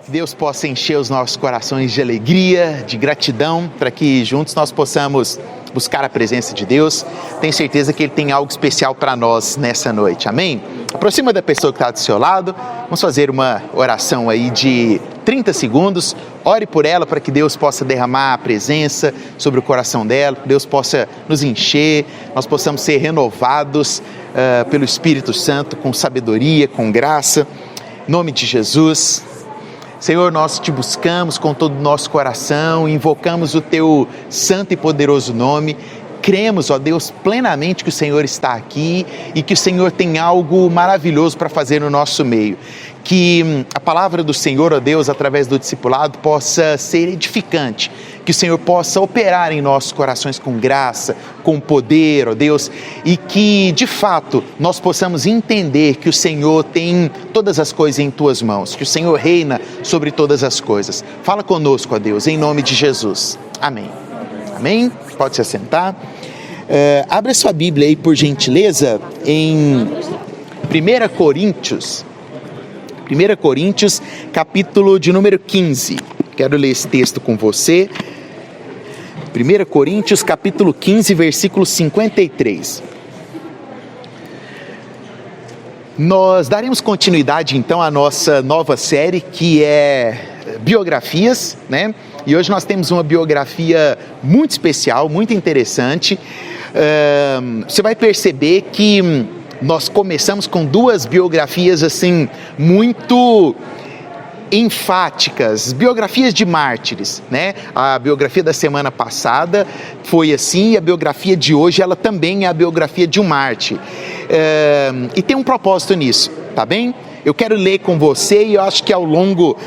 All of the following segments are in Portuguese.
Que Deus possa encher os nossos corações de alegria, de gratidão, para que juntos nós possamos buscar a presença de Deus. Tenho certeza que Ele tem algo especial para nós nessa noite, amém? Aproxima da pessoa que está do seu lado, vamos fazer uma oração aí de 30 segundos, ore por ela para que Deus possa derramar a presença sobre o coração dela, que Deus possa nos encher, nós possamos ser renovados pelo Espírito Santo, com sabedoria, com graça, em nome de Jesus. Senhor, nós te buscamos com todo o nosso coração, invocamos o teu santo e poderoso nome, cremos, ó Deus, plenamente que o Senhor está aqui e que o Senhor tem algo maravilhoso para fazer no nosso meio. Que a palavra do Senhor, ó Deus, através do discipulado, possa ser edificante, que o Senhor possa operar em nossos corações com graça, com poder, ó Deus, e que, de fato, nós possamos entender que o Senhor tem todas as coisas em Tuas mãos, que o Senhor reina sobre todas as coisas. Fala conosco, ó Deus, em nome de Jesus. Amém. Amém? Pode se assentar. Abra sua Bíblia aí, por gentileza, em 1 Coríntios, capítulo de número 15. Quero ler esse texto com você. 1 Coríntios, capítulo 15, versículo 53. Nós daremos continuidade, então, à nossa nova série, que é biografias, né? E hoje nós temos uma biografia muito especial, muito interessante. Você vai perceber que nós começamos com duas biografias assim muito enfáticas, biografias de mártires, né? A biografia da semana passada foi assim, e a biografia de hoje ela também é a biografia de um mártir. E tem um propósito nisso, tá bem? Eu quero ler com você e eu acho que ao longo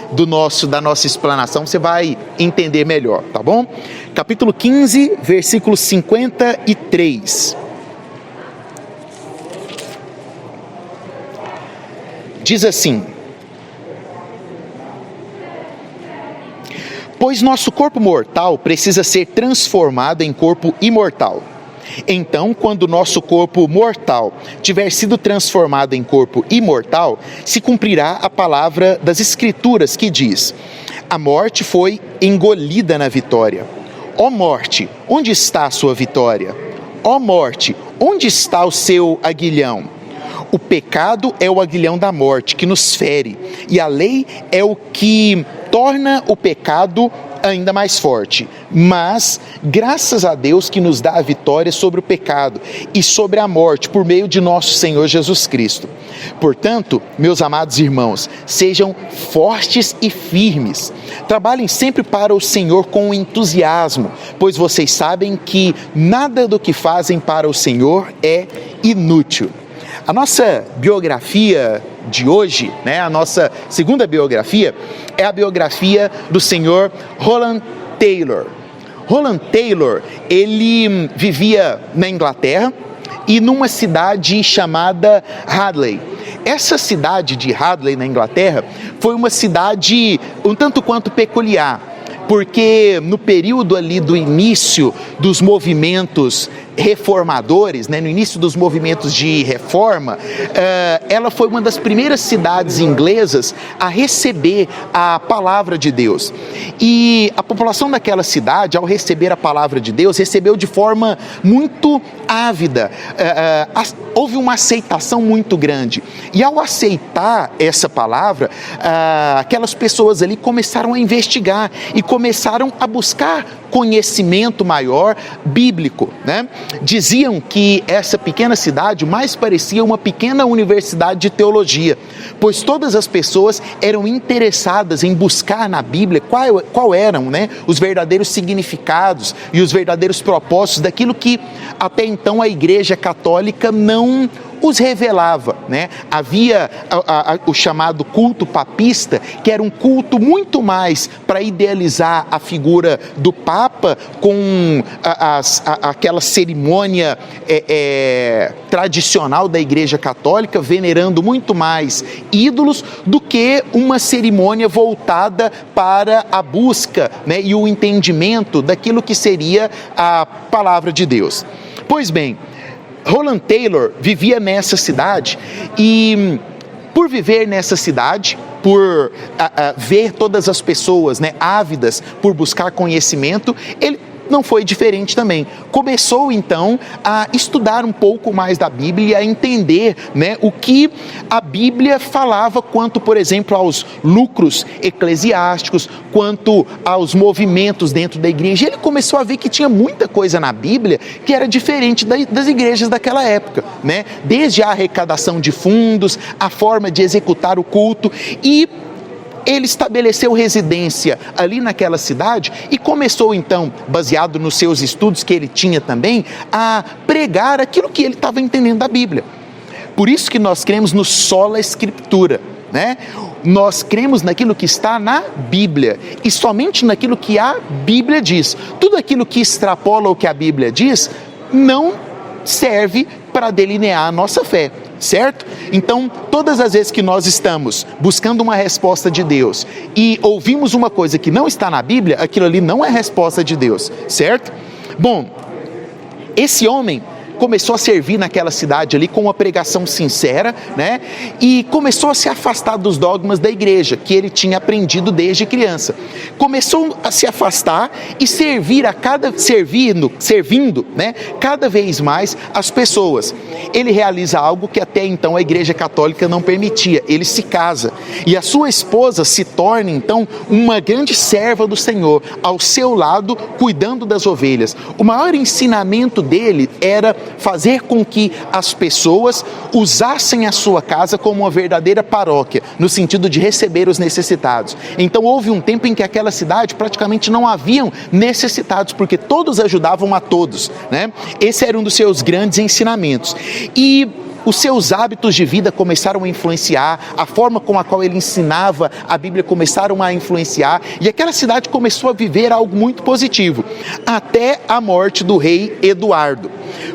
da nossa explanação você vai entender melhor, tá bom? Capítulo 15, versículo 53. Diz assim: pois nosso corpo mortal precisa ser transformado em corpo imortal. Então, quando nosso corpo mortal tiver sido transformado em corpo imortal, se cumprirá a palavra das Escrituras que diz: a morte foi engolida na vitória. Ó morte, onde está a sua vitória? Ó morte, onde está o seu aguilhão? O pecado é o aguilhão da morte que nos fere, e a lei é o que torna o pecado ainda mais forte. Mas, graças a Deus que nos dá a vitória sobre o pecado e sobre a morte por meio de nosso Senhor Jesus Cristo. Portanto, meus amados irmãos, sejam fortes e firmes. Trabalhem sempre para o Senhor com entusiasmo, pois vocês sabem que nada do que fazem para o Senhor é inútil. A nossa biografia de hoje, né, a nossa segunda biografia, é a biografia do senhor Roland Taylor. Roland Taylor, ele vivia na Inglaterra e numa cidade chamada Hadley. Essa cidade de Hadley, na Inglaterra, foi uma cidade um tanto quanto peculiar, porque no período ali do início dos movimentos reformadores, né, no início dos movimentos de reforma, ela foi uma das primeiras cidades inglesas a receber a palavra de Deus. E a população daquela cidade, ao receber a palavra de Deus, recebeu de forma muito ávida. Houve uma aceitação muito grande. E ao aceitar essa palavra, aquelas pessoas ali começaram a investigar e começaram a buscar conhecimento maior bíblico, né? Diziam que essa pequena cidade mais parecia uma pequena universidade de teologia, pois todas as pessoas eram interessadas em buscar na Bíblia qual eram, né, os verdadeiros significados e os verdadeiros propósitos daquilo que até então a Igreja Católica não os revelava, né? Havia o chamado culto papista, que era um culto muito mais para idealizar a figura do Papa com aquela cerimônia tradicional da Igreja Católica, venerando muito mais ídolos do que uma cerimônia voltada para a busca, né, e o entendimento daquilo que seria a palavra de Deus. Pois bem, Roland Taylor vivia nessa cidade e, por viver nessa cidade, por ver todas as pessoas, né, ávidas por buscar conhecimento, ele não foi diferente também. Começou então a estudar um pouco mais da Bíblia e a entender, né, o que a Bíblia falava quanto, por exemplo, aos lucros eclesiásticos, quanto aos movimentos dentro da igreja. Ele começou a ver que tinha muita coisa na Bíblia que era diferente das igrejas daquela época, né? Desde a arrecadação de fundos, a forma de executar o culto, e ele estabeleceu residência ali naquela cidade e começou então, baseado nos seus estudos que ele tinha também, a pregar aquilo que ele estava entendendo da Bíblia. Por isso que nós cremos no sola escritura, né? Nós cremos naquilo que está na Bíblia e somente naquilo que a Bíblia diz. Tudo aquilo que extrapola o que a Bíblia diz não serve para delinear a nossa fé. Certo? Então, todas as vezes que nós estamos buscando uma resposta de Deus e ouvimos uma coisa que não está na Bíblia, aquilo ali não é resposta de Deus, certo? Bom, esse homem começou a servir naquela cidade ali com uma pregação sincera, né? E começou a se afastar dos dogmas da igreja, que ele tinha aprendido desde criança. Começou a se afastar e servindo, né, cada vez mais as pessoas. Ele realiza algo que até então a igreja católica não permitia. Ele se casa e a sua esposa se torna então uma grande serva do Senhor, ao seu lado, cuidando das ovelhas. O maior ensinamento dele era fazer com que as pessoas usassem a sua casa como uma verdadeira paróquia, no sentido de receber os necessitados. Então houve um tempo em que aquela cidade praticamente não haviam necessitados, porque todos ajudavam a todos, né? Esse era um dos seus grandes ensinamentos. E os seus hábitos de vida começaram a influenciar, a forma com a qual ele ensinava a Bíblia começaram a influenciar, e aquela cidade começou a viver algo muito positivo, até a morte do rei Eduardo.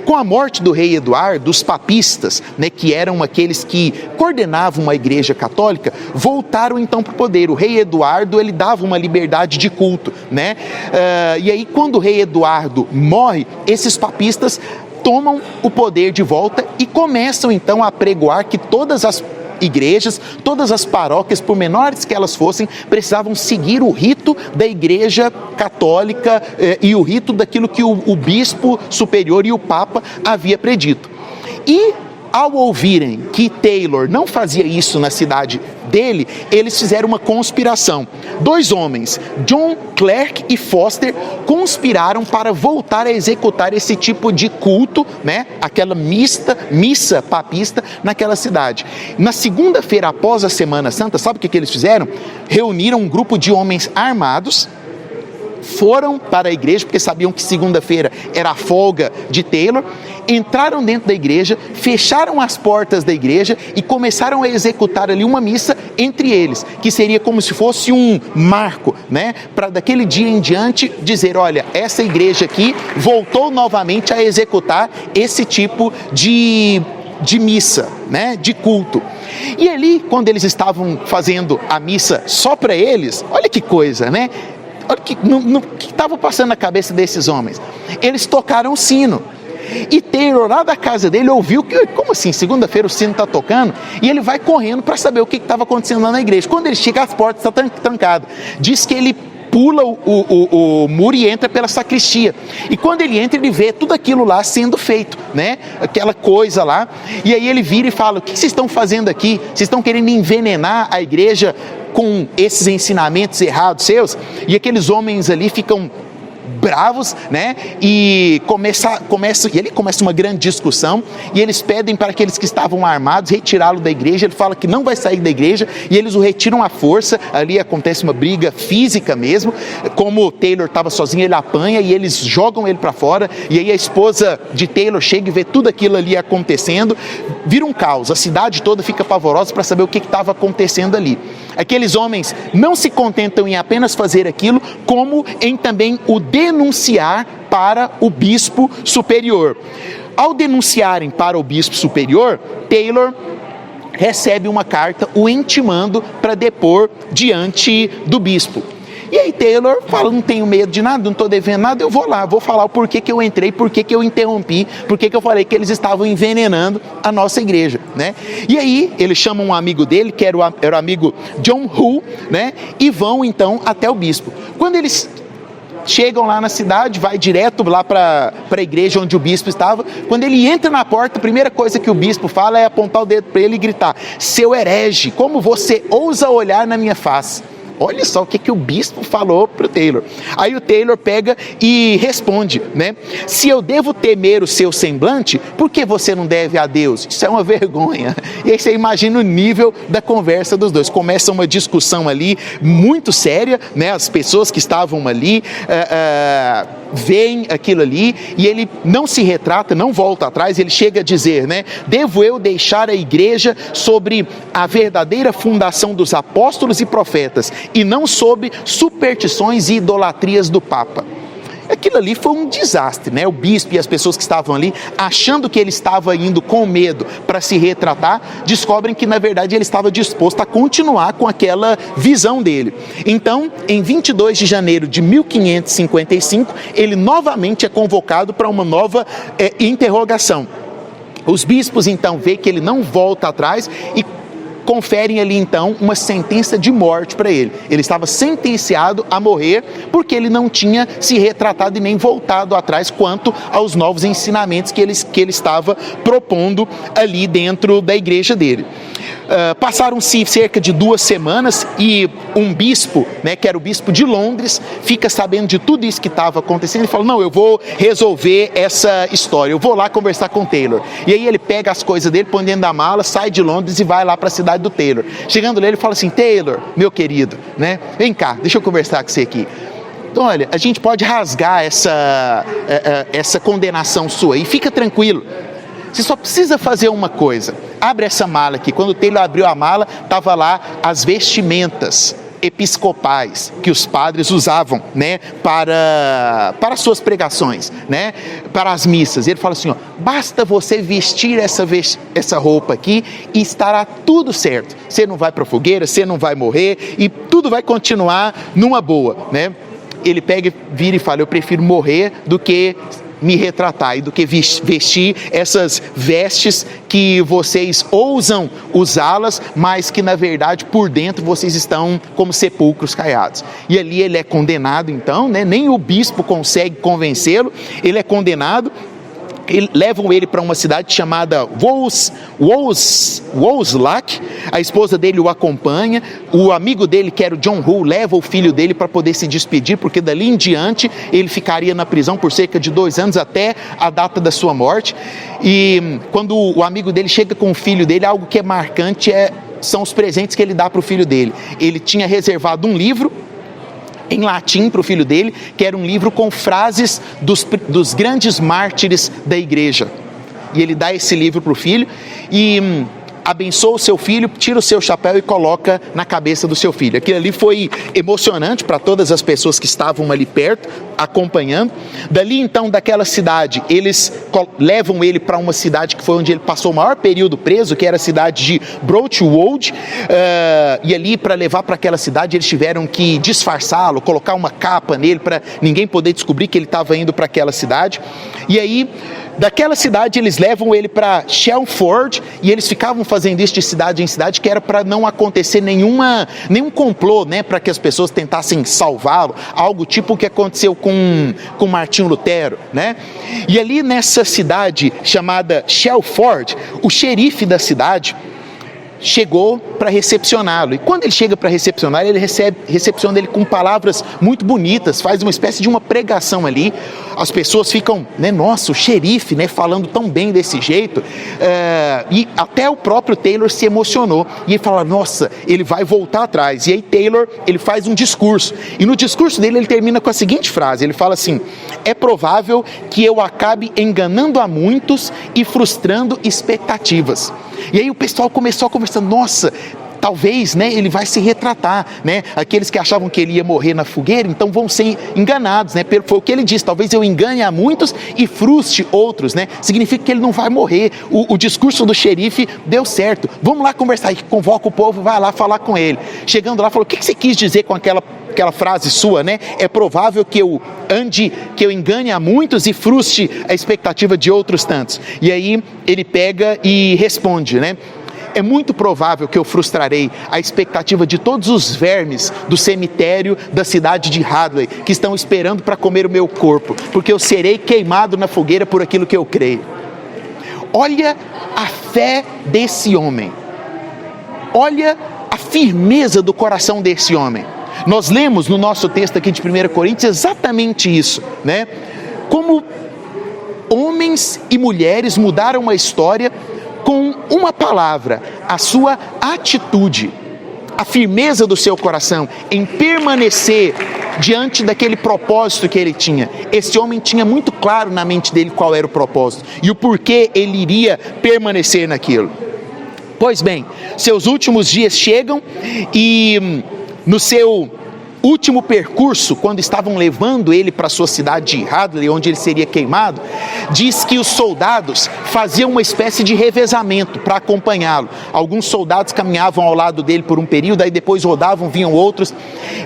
Com a morte do rei Eduardo, os papistas, né, que eram aqueles que coordenavam a igreja católica, voltaram então para o poder. O rei Eduardo, ele dava uma liberdade de culto, né? E aí, quando o rei Eduardo morre, esses papistas tomam o poder de volta e começam então a apregoar que todas as igrejas, todas as paróquias, por menores que elas fossem, precisavam seguir o rito da igreja católica e o rito daquilo que o bispo superior e o papa havia predito. E ao ouvirem que Taylor não fazia isso na cidade dele, eles fizeram uma conspiração. 2 homens, John Clark e Foster, conspiraram para voltar a executar esse tipo de culto, né? Aquela missa papista naquela cidade. Na segunda-feira após a Semana Santa, sabe o que eles fizeram? Reuniram um grupo de homens armados, foram para a igreja, porque sabiam que segunda-feira era a folga de Taylor, entraram dentro da igreja, fecharam as portas da igreja e começaram a executar ali uma missa entre eles, que seria como se fosse um marco, né? Para daquele dia em diante dizer, olha, essa igreja aqui voltou novamente a executar esse tipo de missa, né? De culto. E ali, quando eles estavam fazendo a missa só para eles, olha que coisa, né? Olha o que estava passando na cabeça desses homens. Eles tocaram o sino. E Taylor, lá da casa dele, ouviu que, como assim, segunda-feira o sino está tocando? E ele vai correndo para saber o que estava acontecendo lá na igreja. Quando ele chega, as portas estão trancadas. Diz que ele pula o muro e entra pela sacristia. E quando ele entra, ele vê tudo aquilo lá sendo feito, né? Aquela coisa lá. E aí ele vira e fala, o que vocês estão fazendo aqui? Vocês estão querendo envenenar a igreja com esses ensinamentos errados seus? E aqueles homens ali ficam bravos, né? E ele começa uma grande discussão e eles pedem para aqueles que estavam armados retirá-lo da igreja. Ele fala que não vai sair da igreja e eles o retiram à força. Ali acontece uma briga física mesmo. Como Taylor estava sozinho, ele apanha e eles jogam ele para fora. E aí a esposa de Taylor chega e vê tudo aquilo ali acontecendo. Vira um caos. A cidade toda fica pavorosa para saber o que estava acontecendo ali. Aqueles homens não se contentam em apenas fazer aquilo, como em também o denunciar para o bispo superior. Ao denunciarem para o bispo superior, Taylor recebe uma carta o intimando para depor diante do bispo. E aí Taylor fala, não tenho medo de nada, não estou devendo nada, eu vou lá, vou falar o porquê que eu entrei, porquê que eu interrompi, porquê que eu falei que eles estavam envenenando a nossa igreja, né? E aí ele chama um amigo dele, que era o amigo John Hu, né? E vão então até o bispo. Quando eles chegam lá na cidade, vai direto lá para a igreja onde o bispo estava. Quando ele entra na porta, a primeira coisa que o bispo fala é apontar o dedo para ele e gritar: seu herege, como você ousa olhar na minha face? Olha só o que o bispo falou para o Taylor. Aí o Taylor pega e responde, né? Se eu devo temer o seu semblante, por que você não deve a Deus? Isso é uma vergonha. E aí você imagina o nível da conversa dos dois. Começa uma discussão ali muito séria, né? As pessoas que estavam ali veem aquilo ali e ele não se retrata, não volta atrás. Ele chega a dizer, né? Devo eu deixar a igreja sobre a verdadeira fundação dos apóstolos e profetas e não sob superstições e idolatrias do Papa. Aquilo ali foi um desastre, né? O bispo e as pessoas que estavam ali, achando que ele estava indo com medo para se retratar, descobrem que na verdade ele estava disposto a continuar com aquela visão dele. Então, em 22 de janeiro de 1555, ele novamente é convocado para uma nova interrogação. Os bispos então veem que ele não volta atrás e conferem ali então uma sentença de morte para ele. Ele estava sentenciado a morrer porque ele não tinha se retratado e nem voltado atrás quanto aos novos ensinamentos que ele estava propondo ali dentro da igreja dele. Passaram-se cerca de 2 semanas e um bispo, né, que era o bispo de Londres, fica sabendo de tudo isso que estava acontecendo e fala: não, eu vou resolver essa história, eu vou lá conversar com o Taylor. E aí ele pega as coisas dele, põe dentro da mala, sai de Londres e vai lá para a cidade do Taylor. Chegando lá ele fala assim: Taylor, meu querido, né, vem cá, deixa eu conversar com você aqui. Então, olha, a gente pode rasgar essa condenação sua e fica tranquilo. Você só precisa fazer uma coisa. Abre essa mala aqui. Quando o Taylor abriu a mala, estava lá as vestimentas episcopais que os padres usavam, né, para suas pregações, né, para as missas. Ele fala assim: ó, basta você vestir essa roupa aqui e estará tudo certo. Você não vai para a fogueira, você não vai morrer e tudo vai continuar numa boa, né? Ele pega, vira e fala: eu prefiro morrer do que me retratar e do que vestir essas vestes que vocês ousam usá-las, mas que na verdade por dentro vocês estão como sepulcros caiados. E ali ele é condenado então, né? Nem o bispo consegue convencê-lo, ele é condenado. Levam ele para uma cidade chamada Wolslack. A esposa dele o acompanha. O amigo dele, que era o John Hu, leva o filho dele para poder se despedir, porque dali em diante ele ficaria na prisão por cerca de 2 anos até a data da sua morte. E quando o amigo dele chega com o filho dele, algo que é marcante são os presentes que ele dá para o filho dele. Ele tinha reservado um livro em latim para o filho dele, que era um livro com frases dos grandes mártires da igreja. E ele dá esse livro para o filho e abençoa o seu filho, tira o seu chapéu e coloca na cabeça do seu filho. Aquilo ali foi emocionante para todas as pessoas que estavam ali perto, acompanhando. Dali então, daquela cidade, eles levam ele para uma cidade que foi onde ele passou o maior período preso, que era a cidade de Broadwood, e ali para levar para aquela cidade eles tiveram que disfarçá-lo, colocar uma capa nele para ninguém poder descobrir que ele estava indo para aquela cidade. E aí, daquela cidade eles levam ele para Chelmsford e eles ficavam fazendo isso de cidade em cidade, que era para não acontecer nenhum complô, né, para que as pessoas tentassem salvá-lo, algo tipo o que aconteceu com Martinho Lutero, né? E ali nessa cidade chamada Chelmsford, o xerife da cidade chegou para recepcioná-lo. E quando ele chega para recepcionar, ele recepciona ele com palavras muito bonitas, faz uma espécie de uma pregação ali. As pessoas ficam, né, nossa, o xerife, né, falando tão bem desse jeito. E até o próprio Taylor se emocionou. E ele fala: nossa, ele vai voltar atrás. E aí Taylor, ele faz um discurso. E no discurso dele, ele termina com a seguinte frase. Ele fala assim: é provável que eu acabe enganando a muitos e frustrando expectativas. E aí o pessoal começou a conversar: nossa, talvez, né, ele vai se retratar, né? Aqueles que achavam que ele ia morrer na fogueira, então vão ser enganados, né? Foi o que ele disse, talvez eu engane a muitos e frustre outros, né? Significa que ele não vai morrer. O discurso do xerife deu certo. Vamos lá conversar. E convoca o povo, vai lá falar com ele. Chegando lá, falou: o que você quis dizer com aquela frase sua, né? É provável que eu engane a muitos e frustre a expectativa de outros tantos. E aí ele pega e responde, né? É muito provável que eu frustrarei a expectativa de todos os vermes do cemitério da cidade de Hadley, que estão esperando para comer o meu corpo, porque eu serei queimado na fogueira por aquilo que eu creio. Olha a fé desse homem. Olha a firmeza do coração desse homem. Nós lemos no nosso texto aqui de 1 Coríntios exatamente isso, né? Como homens e mulheres mudaram a história com uma palavra, a sua atitude, a firmeza do seu coração em permanecer diante daquele propósito que ele tinha. Esse homem tinha muito claro na mente dele qual era o propósito e o porquê ele iria permanecer naquilo. Pois bem, seus últimos dias chegam e no seu último percurso, quando estavam levando ele para a sua cidade de Hadley, onde ele seria queimado, diz que os soldados faziam uma espécie de revezamento para acompanhá-lo. Alguns soldados caminhavam ao lado dele por um período, aí depois rodavam, vinham outros,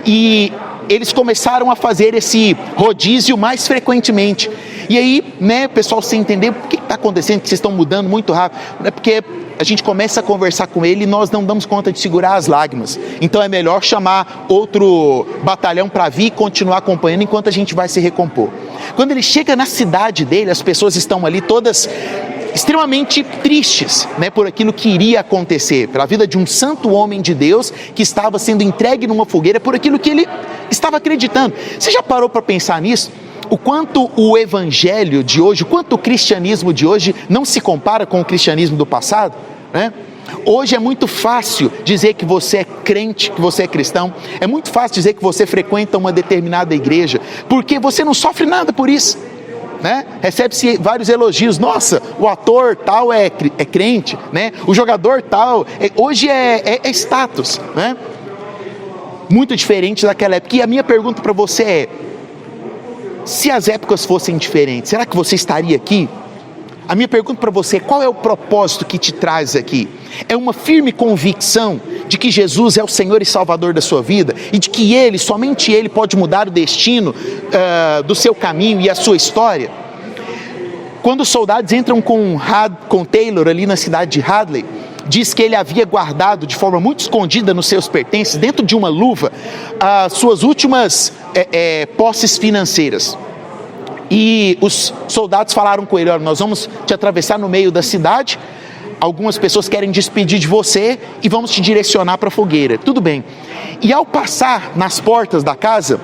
e eles começaram a fazer esse rodízio mais frequentemente. E aí, né, pessoal, sem entender o que está acontecendo, que vocês estão mudando muito rápido, é porque a gente começa a conversar com ele e nós não damos conta de segurar as lágrimas. Então é melhor chamar outro batalhão para vir e continuar acompanhando enquanto a gente vai se recompor. Quando ele chega na cidade dele, as pessoas estão ali todas extremamente tristes, né, por aquilo que iria acontecer, pela vida de um santo homem de Deus que estava sendo entregue numa fogueira por aquilo que ele estava acreditando. Você já parou para pensar nisso? O quanto o evangelho de hoje, o quanto o cristianismo de hoje não se compara com o cristianismo do passado, né? Hoje é muito fácil dizer que você é crente, que você é cristão. É muito fácil dizer que você frequenta uma determinada igreja, porque você não sofre nada por isso, né? Recebe-se vários elogios. Nossa, o ator tal é crente, né? O jogador tal, hoje é status, né? Muito diferente daquela época. E a minha pergunta para você é: se as épocas fossem diferentes, será que você estaria aqui? A minha pergunta para você é: qual é o propósito que te traz aqui? É uma firme convicção de que Jesus é o Senhor e Salvador da sua vida e de que Ele, somente Ele, pode mudar o destino do seu caminho e a sua história? Quando os soldados entram com Taylor ali na cidade de Hadley, diz que ele havia guardado de forma muito escondida nos seus pertences, dentro de uma luva, as suas últimas posses financeiras. E os soldados falaram com ele: olha, nós vamos te atravessar no meio da cidade, algumas pessoas querem despedir de você e vamos te direcionar para a fogueira. Tudo bem. E ao passar nas portas da casa,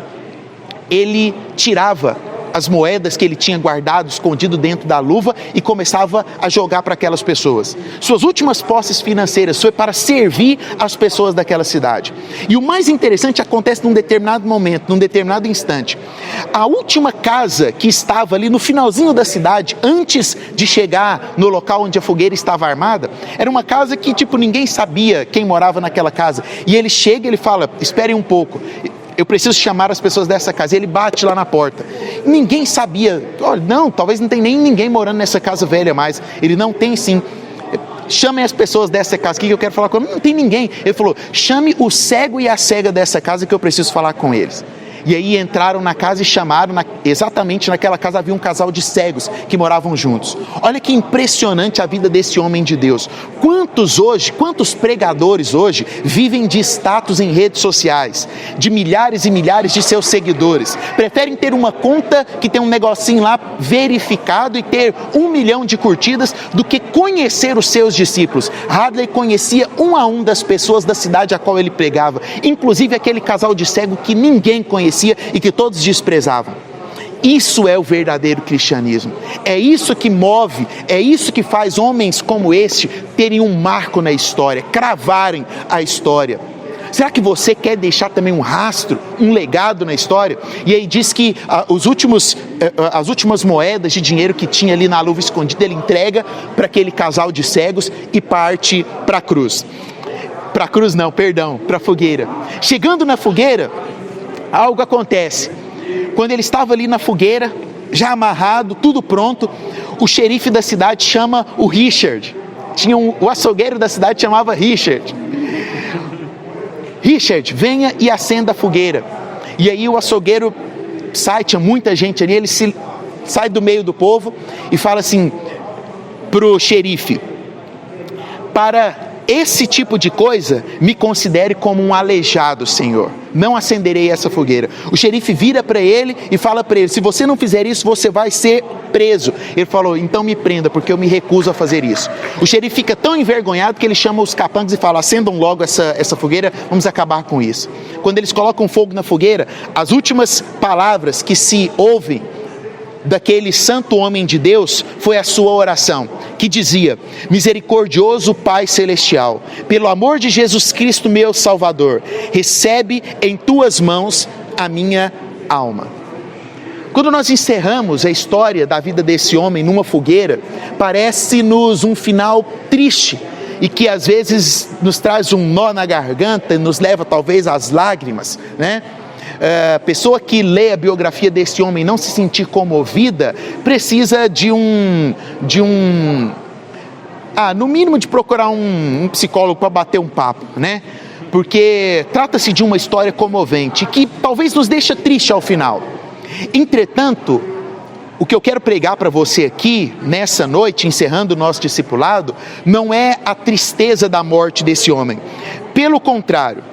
ele tirava as moedas que ele tinha guardado, escondido dentro da luva, e começava a jogar para aquelas pessoas. Suas últimas posses financeiras foi para servir as pessoas daquela cidade. E o mais interessante acontece num determinado momento, num determinado instante. A última casa que estava ali no finalzinho da cidade, antes de chegar no local onde a fogueira estava armada, era uma casa que, ninguém sabia quem morava naquela casa. E ele chega e ele fala: esperem um pouco, eu preciso chamar as pessoas dessa casa. E ele bate lá na porta. Ninguém sabia. Olha, não, talvez não tenha nem ninguém morando nessa casa velha mais. Ele: não tem sim. Chamem as pessoas dessa casa aqui que eu quero falar com eles. Não tem ninguém. Ele falou: chame o cego e a cega dessa casa que eu preciso falar com eles. E aí entraram na casa e chamaram, exatamente naquela casa havia um casal de cegos que moravam juntos. Olha que impressionante a vida desse homem de Deus. Quantos pregadores hoje vivem de status em redes sociais, de milhares e milhares de seus seguidores, preferem ter uma conta que tem um negocinho lá verificado e ter 1 milhão de curtidas do que conhecer os seus discípulos. Hadley conhecia um a um das pessoas da cidade a qual ele pregava, inclusive aquele casal de cego que ninguém conhecia e que todos desprezavam. Isso é o verdadeiro cristianismo. É isso que move, é isso que faz homens como este terem um marco na história, cravarem a história. Será que você quer deixar também um rastro, um legado na história? E aí diz que as últimas moedas de dinheiro que tinha ali na luva escondida, ele entrega para aquele casal de cegos e parte para a cruz. Para a cruz não, perdão, para a fogueira. Chegando na fogueira, algo acontece. Quando ele estava ali na fogueira, já amarrado, tudo pronto, o xerife da cidade chama o Richard. O açougueiro da cidade chamava Richard. Richard, venha e acenda a fogueira. E aí o açougueiro sai, tinha muita gente ali, ele sai do meio do povo e fala assim pro xerife: para esse tipo de coisa, me considere como um aleijado, Senhor. Não acenderei essa fogueira. O xerife vira para ele e fala para ele: se você não fizer isso, você vai ser preso. Ele falou: então me prenda, porque eu me recuso a fazer isso. O xerife fica tão envergonhado que ele chama os capangas e fala: acendam logo essa fogueira, vamos acabar com isso. Quando eles colocam fogo na fogueira, as últimas palavras que se ouvem daquele santo homem de Deus foi a sua oração, que dizia: misericordioso Pai Celestial, pelo amor de Jesus Cristo meu Salvador, recebe em tuas mãos a minha alma. Quando nós encerramos a história da vida desse homem numa fogueira, parece-nos um final triste e que às vezes nos traz um nó na garganta e nos leva talvez às lágrimas, né? A pessoa que lê a biografia desse homem e não se sentir comovida, precisa no mínimo de procurar um psicólogo para bater um papo, né? Porque trata-se de uma história comovente, que talvez nos deixe triste ao final. Entretanto, o que eu quero pregar para você aqui, nessa noite, encerrando o nosso discipulado, não é a tristeza da morte desse homem. Pelo contrário,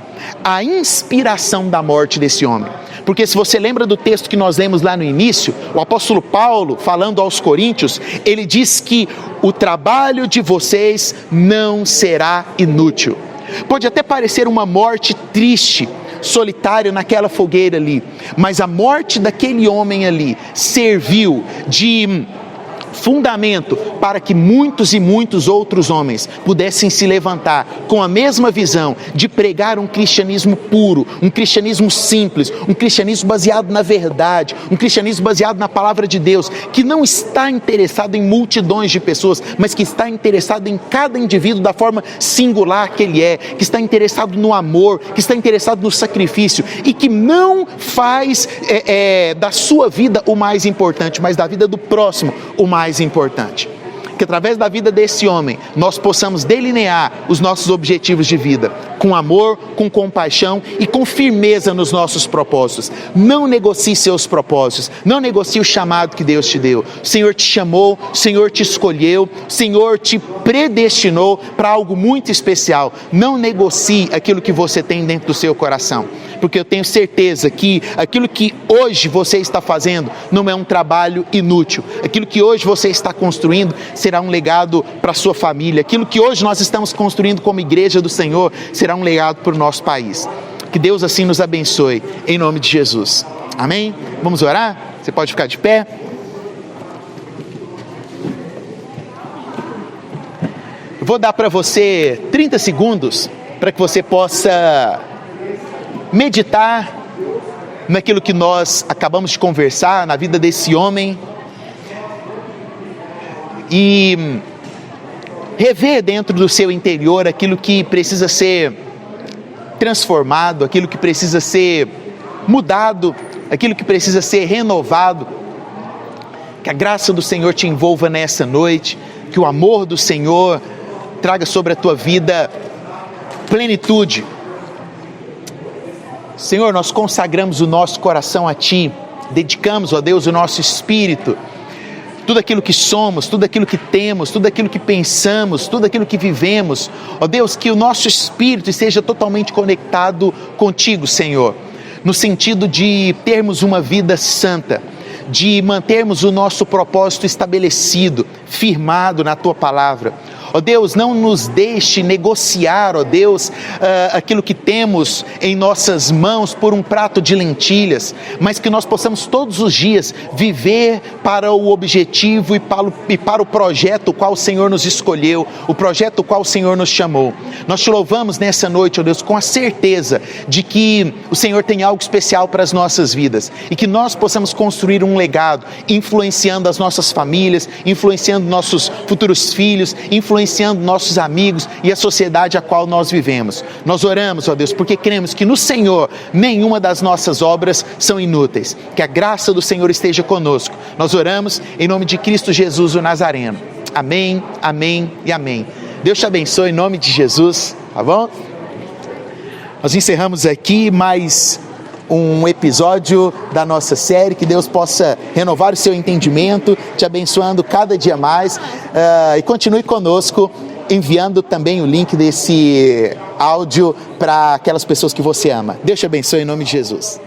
a inspiração da morte desse homem. Porque se você lembra do texto que nós lemos lá no início, o apóstolo Paulo, falando aos coríntios, ele diz que o trabalho de vocês não será inútil. Pode até parecer uma morte triste, solitária naquela fogueira ali, mas a morte daquele homem ali serviu de fundamento para que muitos e muitos outros homens pudessem se levantar com a mesma visão de pregar um cristianismo puro, um cristianismo simples, um cristianismo baseado na verdade, um cristianismo baseado na palavra de Deus, que não está interessado em multidões de pessoas, mas que está interessado em cada indivíduo da forma singular que ele é, que está interessado no amor, que está interessado no sacrifício e que não faz da sua vida o mais importante, mas da vida do próximo o mais importante. Que através da vida desse homem nós possamos delinear os nossos objetivos de vida com amor, com compaixão e com firmeza nos nossos propósitos. Não negocie seus propósitos, não negocie o chamado que Deus te deu. O Senhor te chamou, o Senhor te escolheu, o Senhor te predestinou para algo muito especial. Não negocie aquilo que você tem dentro do seu coração, porque eu tenho certeza que aquilo que hoje você está fazendo não é um trabalho inútil. Aquilo que hoje você está construindo será um legado para a sua família. Aquilo que hoje nós estamos construindo como igreja do Senhor será um legado para o nosso país. Que Deus assim nos abençoe, em nome de Jesus. Amém? Vamos orar? Você pode ficar de pé. Eu vou dar para você 30 segundos para que você possa meditar naquilo que nós acabamos de conversar, na vida desse homem, e rever dentro do seu interior aquilo que precisa ser transformado, aquilo que precisa ser mudado, aquilo que precisa ser renovado. Que a graça do Senhor te envolva nessa noite, que o amor do Senhor traga sobre a tua vida plenitude. Senhor, nós consagramos o nosso coração a Ti, dedicamos, ó Deus, o nosso espírito, tudo aquilo que somos, tudo aquilo que temos, tudo aquilo que pensamos, tudo aquilo que vivemos, ó Deus, que o nosso espírito esteja totalmente conectado contigo, Senhor, no sentido de termos uma vida santa, de mantermos o nosso propósito estabelecido, firmado na Tua palavra. Ó Deus, não nos deixe negociar, ó Deus, aquilo que temos em nossas mãos por um prato de lentilhas, mas que nós possamos todos os dias viver para o objetivo e para o projeto o qual o Senhor nos escolheu, o projeto o qual o Senhor nos chamou. Nós te louvamos nessa noite, ó Deus, com a certeza de que o Senhor tem algo especial para as nossas vidas e que nós possamos construir um legado, influenciando as nossas famílias, influenciando nossos futuros filhos, influenciando influenciando nossos amigos e a sociedade a qual nós vivemos. Nós oramos, ó Deus, porque cremos que no Senhor nenhuma das nossas obras são inúteis. Que a graça do Senhor esteja conosco. Nós oramos em nome de Cristo Jesus, o Nazareno. Amém, amém e amém. Deus te abençoe em nome de Jesus, tá bom? Nós encerramos aqui mais um episódio da nossa série. Que Deus possa renovar o seu entendimento, te abençoando cada dia mais, e continue conosco, enviando também o link desse áudio para aquelas pessoas que você ama. Deus te abençoe em nome de Jesus.